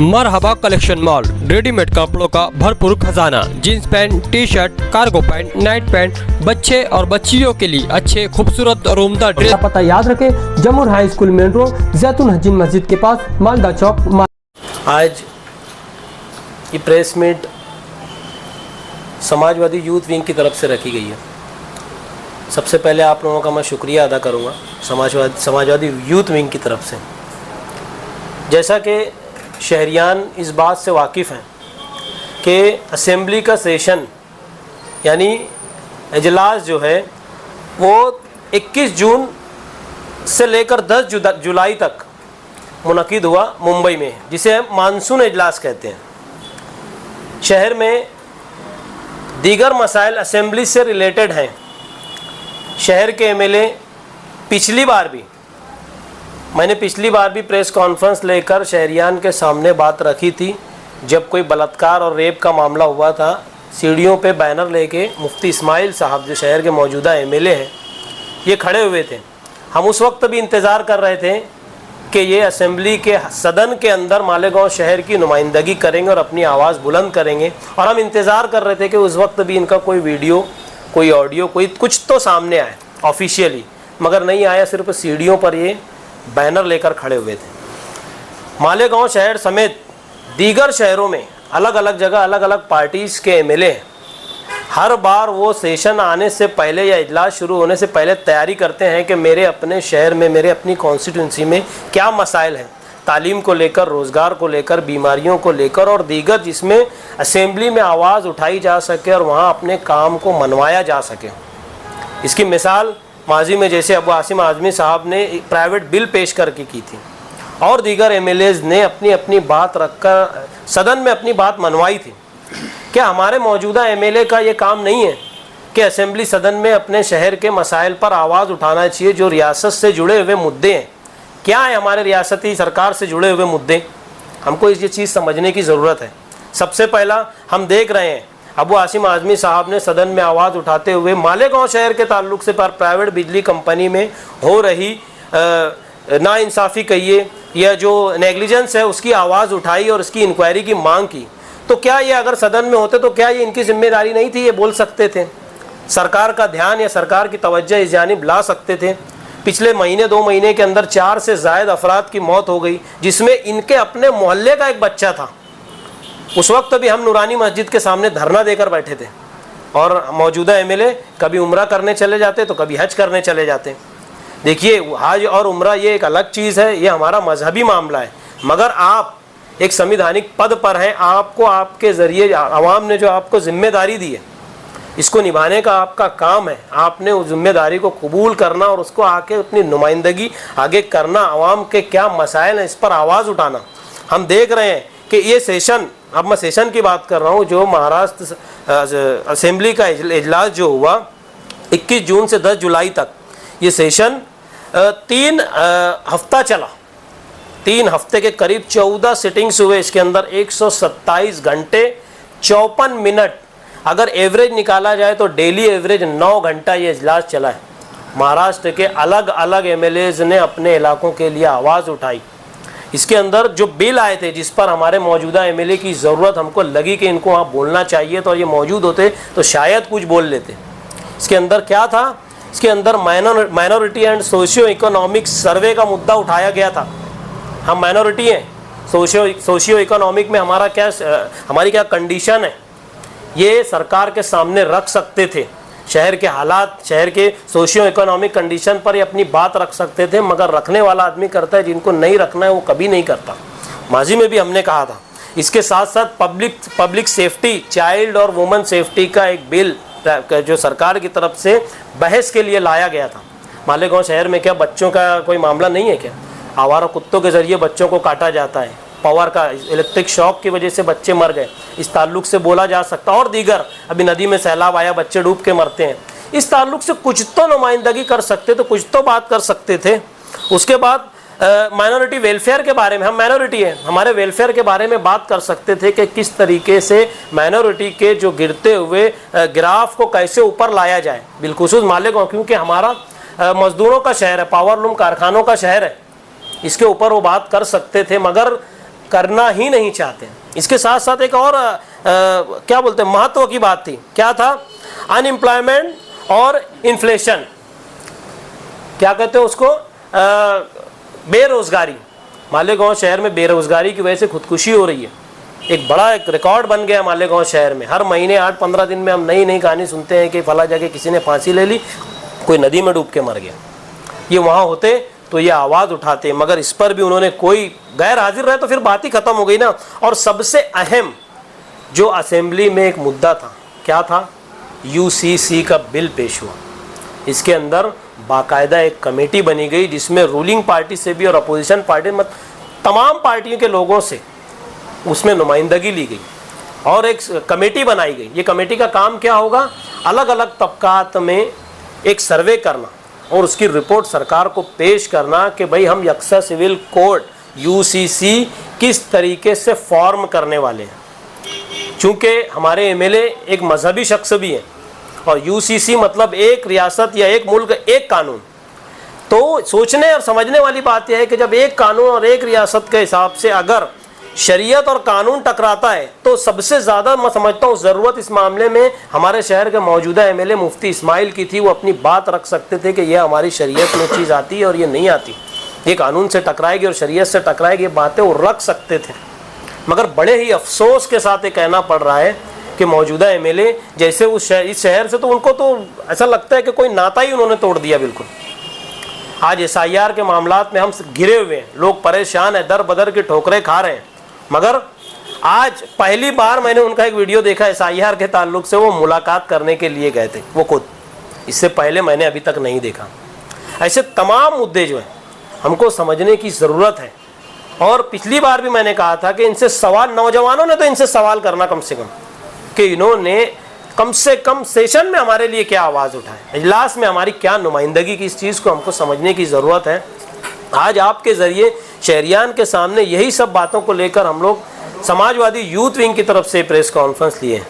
मरहबा collection mall, readymade कपड़ों का भरपूर खजाना। Jeans pant, T shirt, cargo pant, night pant, बच्चे और बच्चियों के लिए अच्छे खूबसूरत और उम्दा ड्रेस। पता याद रखे, Jamur high school main road, जैतून हजीन मस्जिद के पास, मालदा चौक। आज ये press meet Samajwadi youth wing की तरफ से रखी गई है। सबसे पहले आप लोगों का मैं शुक्रिया अदा करूंगा समाजवादी यूथ विंग की तरफ से। जैसा कि शहरियान इस बात से वाकिफ़ हैं कि असेंबली का सेशन यानी इजलास जो है वो 21 जून से लेकर 10 जुलाई तक मुनक़िद हुआ मुंबई में, जिसे हम मानसून इजलास कहते हैं। शहर में दीगर मसाइल असेंबली से रिलेटेड हैं। शहर के एमएलए मैंने पिछली बार भी प्रेस कॉन्फ्रेंस लेकर शहरियान के सामने बात रखी थी, जब कोई बलात्कार और रेप का मामला हुआ था। सीढ़ियों पे बैनर लेके मुफ्ती इस्माइल साहब जो शहर के मौजूदा एमएलए हैं, ये खड़े हुए थे। हम उस वक्त भी इंतज़ार कर रहे थे कि ये असेंबली के सदन के अंदर मालेगांव शहर की नुमाइंदगी करेंगे और अपनी आवाज़ बुलंद करेंगे। और हम इंतज़ार कर रहे थे कि उस वक्त भी इनका कोई वीडियो, कोई ऑडियो, कोई कुछ तो सामने आए ऑफिशियली, मगर नहीं आया। सिर्फ सीढ़ियों पर ये बैनर लेकर खड़े हुए थे। मालेगांव शहर समेत दीगर शहरों में अलग अलग जगह अलग अलग पार्टीज़ के एमएलए हैं। हर बार वो सेशन आने से पहले या इजलास शुरू होने से पहले तैयारी करते हैं कि मेरे अपने शहर में, मेरे अपनी कॉन्स्टिट्यूंसी में क्या मसाइल हैं, तालीम को लेकर, रोज़गार को लेकर, बीमारियों को लेकर और दीगर, जिसमें असेंबली में आवाज़ उठाई जा सके और वहाँ अपने काम को मनवाया जा सके। इसकी मिसाल माजी में जैसे अबू आसिम आज़मी साहब ने प्राइवेट बिल पेश करके की थी और दीगर एमएलएज़ ने अपनी अपनी बात रखकर सदन में अपनी बात मनवाई थी। क्या हमारे मौजूदा एमएलए का ये काम नहीं है कि असेंबली सदन में अपने शहर के मसाइल पर आवाज़ उठाना चाहिए, जो रियासत से जुड़े हुए मुद्दे हैं? क्या है हमारे रियासती सरकार से जुड़े हुए मुद्दे? हमको ये चीज़ समझने की ज़रूरत है। सबसे पहला हम देख रहे हैं अबू आसिम आज़मी साहब ने सदन में आवाज़ उठाते हुए मालेगांव शहर के ताल्लुक से प्राइवेट बिजली कंपनी में हो रही नाइंसाफ़ी कहिए या जो नेग्लिजेंस है उसकी आवाज़ उठाई और इसकी इंक्वायरी की मांग की। तो क्या ये अगर सदन में होते तो क्या ये इनकी जिम्मेदारी नहीं थी? ये बोल सकते थे, सरकार का ध्यान या सरकार की तवज्जो इस जानिब ला सकते थे। पिछले महीने 2 महीने के अंदर 4 से ज़ायद अफराद की मौत हो गई, जिसमें इनके अपने मोहल्ले का एक बच्चा था। उस वक्त भी हम नूरानी मस्जिद के सामने धरना देकर बैठे थे और मौजूदा एमएलए कभी उम्रा करने चले जाते तो कभी हज करने चले जाते। देखिए, हज और उम्रा ये एक अलग चीज़ है, ये हमारा मजहबी मामला है, मगर आप एक संविधानिक पद पर हैं। आपको आपके ज़रिए आवाम ने जो आपको ज़िम्मेदारी दी है, इसको निभाने का आपका काम है। आपने उस जिम्मेदारी को कबूल करना और उसको आके अपनी नुमाइंदगी आगे करना, आवाम के क्या मसाइल हैं इस पर आवाज़ उठाना। हम देख रहे हैं कि ये सेशन, अब मैं सेशन की बात कर रहा हूँ, जो महाराष्ट्र असेंबली का इजलास जो हुआ 21 जून से 10 जुलाई तक, ये सेशन 3 हफ्ता चला। 3 हफ्ते के करीब 14 सिटिंग्स हुए। इसके अंदर 127 घंटे 54 मिनट, अगर एवरेज निकाला जाए तो डेली एवरेज 9 घंटा ये इजलास चला है। महाराष्ट्र के अलग अलग एमएलएज़ ने अपने इलाकों के लिए आवाज़ उठाई। इसके अंदर जो बिल आए थे जिस पर हमारे मौजूदा एमएलए की ज़रूरत हमको लगी कि इनको वहाँ बोलना चाहिए, तो ये मौजूद होते तो शायद कुछ बोल लेते। इसके अंदर क्या था? इसके अंदर minority and socio economic survey का मुद्दा उठाया गया था। हम माइनॉरिटी हैं, सोशियो इकोनॉमिक में हमारी क्या कंडीशन है, ये सरकार के सामने रख सकते थे। शहर के हालात, शहर के सोशियो इकोनॉमिक कंडीशन पर ये अपनी बात रख सकते थे, मगर रखने वाला आदमी करता है, जिनको नहीं रखना है वो कभी नहीं करता। माजी में भी हमने कहा था। इसके साथ साथ पब्लिक सेफ्टी, चाइल्ड और वुमेन सेफ्टी का एक बिल जो सरकार की तरफ से बहस के लिए लाया गया था। मालेगांव शहर में क्या बच्चों का कोई मामला नहीं है क्या? आवारा कुत्तों के ज़रिए बच्चों को काटा जाता है, पावर का इलेक्ट्रिक शॉक की वजह से बच्चे मर गए, इस ताल्लुक से बोला जा सकता। और दीगर, अभी नदी में सैलाब आया, बच्चे डूब के मरते हैं, इस ताल्लुक से कुछ तो नुमाइंदगी कर सकते थे, कुछ तो बात कर सकते थे। उसके बाद माइनॉरिटी वेलफेयर के बारे में, हम माइनॉरिटी हैं, हमारे वेलफेयर के बारे में बात कर सकते थे कि किस तरीके से माइनॉरिटी के जो गिरते हुए ग्राफ को कैसे ऊपर लाया जाए, बिलखुसूस मालेगांव, क्योंकि हमारा मजदूरों का शहर है, पावरलूम कारखानों का शहर है। इसके ऊपर वो बात कर सकते थे, मगर करना ही नहीं चाहते। इसके साथ साथ एक और क्या बोलते हैं महत्व की बात थी, क्या था? अनएम्प्लॉयमेंट और इन्फ्लेशन, क्या कहते हैं उसको, बेरोजगारी। मालेगांव शहर में बेरोजगारी की वजह से खुदकुशी हो रही है। एक रिकॉर्ड बन गया मालेगांव शहर में। हर महीने 8-15 दिन में हम नई नई कहानी सुनते हैं कि फला जगह किसी ने फांसी ले ली, कोई नदी में डूब के मर गया। ये वहाँ होते तो ये आवाज़ उठाते, मगर इस पर भी उन्होंने कोई गैर हाजिर रहे तो फिर बात ही खत्म हो गई ना। और सबसे अहम जो असेंबली में एक मुद्दा था, क्या था? यूसीसी का बिल पेश हुआ। इसके अंदर बाकायदा एक कमेटी बनी गई जिसमें रूलिंग पार्टी से भी और अपोजिशन पार्टी में तमाम पार्टियों के लोगों से उसमें नुमाइंदगी ली गई और एक कमेटी बनाई गई। ये कमेटी का काम क्या होगा? अलग अलग तबकात में एक सर्वे करना और उसकी रिपोर्ट सरकार को पेश करना कि भाई हम यकसा सिविल कोड यूसीसी किस तरीके से फॉर्म करने वाले हैं। चूँकि हमारे एमएलए एक मजहबी शख्स भी हैं और यूसीसी मतलब एक रियासत या एक मुल्क एक कानून, तो सोचने और समझने वाली बात यह है कि जब एक कानून और एक रियासत के हिसाब से अगर शरीयत और कानून टकराता है तो सबसे ज़्यादा मैं समझता हूँ ज़रूरत इस मामले में हमारे शहर के मौजूदा एमएलए मुफ्ती इस्माइल की थी। वो अपनी बात रख सकते थे कि यह हमारी शरीयत में चीज़ आती है और ये नहीं आती, ये कानून से टकराएगी और शरीयत से टकराएगी, ये बातें वो रख सकते थे। मगर बड़े ही अफसोस के साथ ये कहना पड़ रहा है कि मौजूदा एमएलए जैसे इस शहर से तो उनको तो ऐसा लगता है कि कोई नाता ही उन्होंने तोड़ दिया बिल्कुल। आज एसआईआर के मामलात में हम घिरे हुए हैं, लोग परेशान हैं, दर बदर की ठोकरें खा रहे हैं। मगर आज पहली बार मैंने उनका एक वीडियो देखा एसआईआर के ताल्लुक से, वो मुलाकात करने के लिए गए थे वो खुद, इससे पहले मैंने अभी तक नहीं देखा। ऐसे तमाम मुद्दे जो हैं हमको समझने की ज़रूरत है। और पिछली बार भी मैंने कहा था कि इनसे सवाल, नौजवानों ने तो इनसे सवाल करना कम से कम कि इन्होंने कम से कम सेशन में हमारे लिए क्या आवाज़ उठाए, इजलास में हमारी क्या नुमाइंदगी की, इस चीज़ को हमको समझने की ज़रूरत है। आज आपके ज़रिए शहरियान के सामने यही सब बातों को लेकर हम लोग समाजवादी यूथ विंग की तरफ से प्रेस कॉन्फ्रेंस लिए हैं।